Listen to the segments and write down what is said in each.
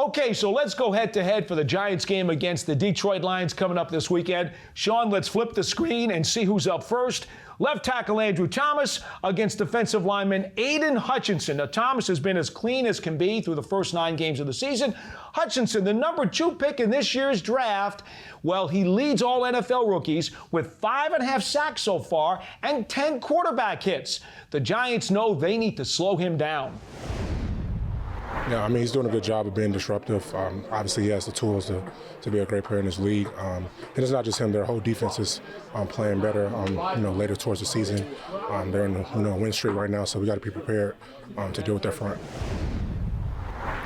Okay, so let's go head-to-head for the Giants game against the Detroit Lions coming up this weekend. Shaun, let's flip the screen and see who's up first. Left tackle Andrew Thomas against defensive lineman Aidan Hutchinson. Now, Thomas has been as clean as can be through the first 9 games of the season. Hutchinson, the number 2 pick in this year's draft, well, he leads all NFL rookies with 5.5 sacks so far and 10 quarterback hits. The Giants know they need to slow him down. Yeah, I mean, he's doing a good job of being disruptive. Obviously, he has the tools to be a great player in this league. And it's not just him; their whole defense is playing better. Later towards the season, they're in a win streak right now, so we got to be prepared to deal with their front.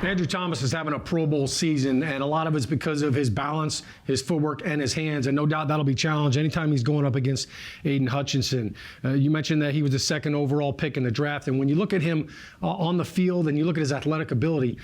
Andrew Thomas is having a Pro Bowl season, and a lot of it's because of his balance, his footwork, and his hands, and no doubt that'll be challenged anytime he's going up against Aidan Hutchinson. You mentioned that he was the 2nd overall pick in the draft, and when you look at him on the field and you look at his athletic ability,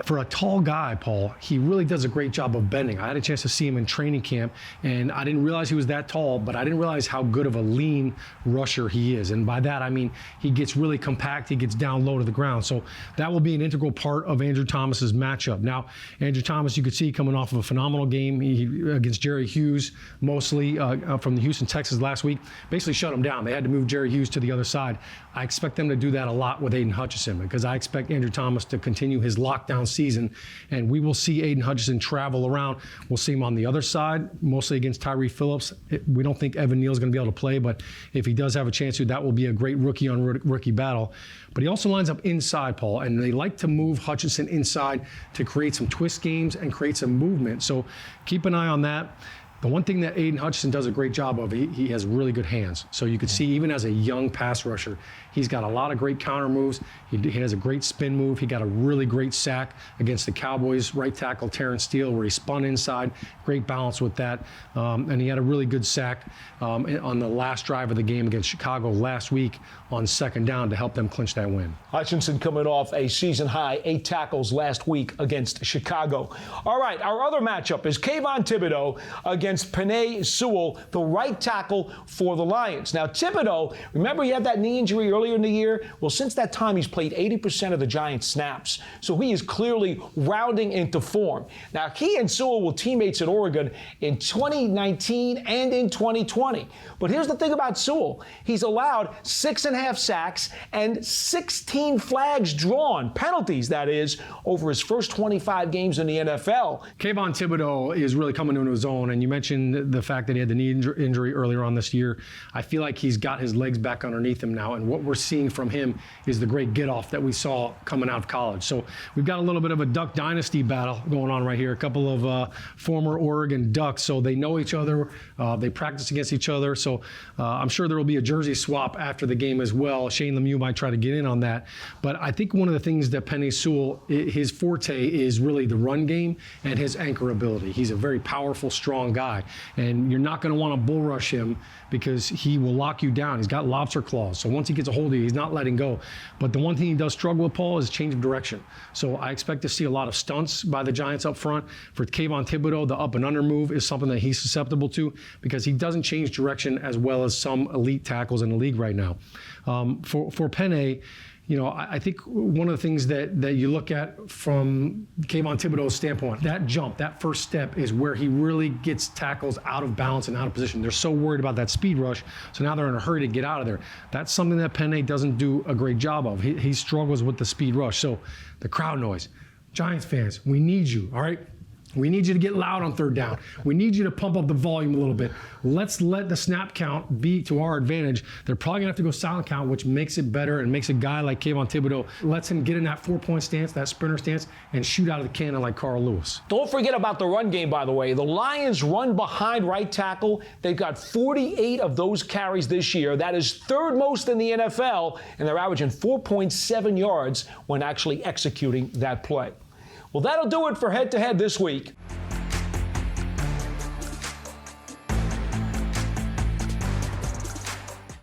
for a tall guy, Paul, he really does a great job of bending. I had a chance to see him in training camp, and I didn't realize he was that tall, but I didn't realize how good of a lean rusher he is. And by that, I mean he gets really compact, he gets down low to the ground. So that will be an integral part of Andrew Thomas's matchup. Now, Andrew Thomas, you could see coming off of a phenomenal game against Jerry Hughes, mostly from the Houston Texans last week, basically shut him down. They had to move Jerry Hughes to the other side. I expect them to do that a lot with Aidan Hutchinson because I expect Andrew Thomas to continue his lockdown season, and we will see Aidan Hutchinson travel around. We'll see him on the other side, mostly against Tyree Phillips. We don't think Evan Neal's going to be able to play, but if he does have a chance to, that will be a great rookie-on-rookie battle. But he also lines up inside, Paul, and they like to move Hutchinson inside to create some twist games and create some movement. So keep an eye on that. The one thing that Aidan Hutchinson does a great job of, he has really good hands. So you could see even as a young pass rusher, he's got a lot of great counter moves. He has a great spin move. He got a really great sack against the Cowboys right tackle Terrence Steele where he spun inside. Great balance with that. And he had a really good sack on the last drive of the game against Chicago last week on 2nd down to help them clinch that win. Hutchinson coming off a season-high 8 tackles last week against Chicago. All right, our other matchup is Kayvon Thibodeaux against Penei Sewell, the right tackle for the Lions. Now, Thibodeaux, remember he had that knee injury earlier in the year? Well, since that time, he's played 80% of the Giants' snaps. So he is clearly rounding into form. Now, he and Sewell were teammates at Oregon in 2019 and in 2020. But here's the thing about Sewell. He's allowed 6.5 sacks and 16 flags drawn, penalties, that is, over his first 25 games in the NFL. Kayvon Thibodeaux is really coming into his own, and you mentioned the fact that he had the knee injury earlier on this year. I feel like he's got his legs back underneath him now, and what we're seeing from him is the great get-off that we saw coming out of college. So we've got a little bit of a Duck Dynasty battle going on right here. A couple of former Oregon Ducks, so they know each other. They practice against each other, so I'm sure there will be a jersey swap after the game as well. Shane Lemieux might try to get in on that. But I think one of the things that Penei Sewell, his forte is really the run game and his anchor ability. He's a very powerful, strong guy. And you're not going to want to bull rush him because he will lock you down. He's got lobster claws. So once he gets a hold of you, he's not letting go. But the one thing he does struggle with, Paul, is change of direction. So I expect to see a lot of stunts by the Giants up front. For Kayvon Thibodeaux, the up and under move is something that he's susceptible to because he doesn't change direction as well as some elite tackles in the league right now. For Penei, I think one of the things that you look at from Kayvon Thibodeaux's standpoint, that jump, that first step is where he really gets tackles out of balance and out of position. They're so worried about that speed rush, so now they're in a hurry to get out of there. That's something that Penei doesn't do a great job of. He struggles with the speed rush. So the crowd noise. Giants fans, we need you, all right? We need you to get loud on 3rd down. We need you to pump up the volume a little bit. Let's let the snap count be to our advantage. They're probably going to have to go silent count, which makes it better and makes a guy like Kayvon Thibodeaux, lets him get in that 4-point stance, that sprinter stance, and shoot out of the cannon like Carl Lewis. Don't forget about the run game, by the way. The Lions run behind right tackle. They've got 48 of those carries this year. That is 3rd most in the NFL, and they're averaging 4.7 yards when actually executing that play. Well, that'll do it for head-to-head this week.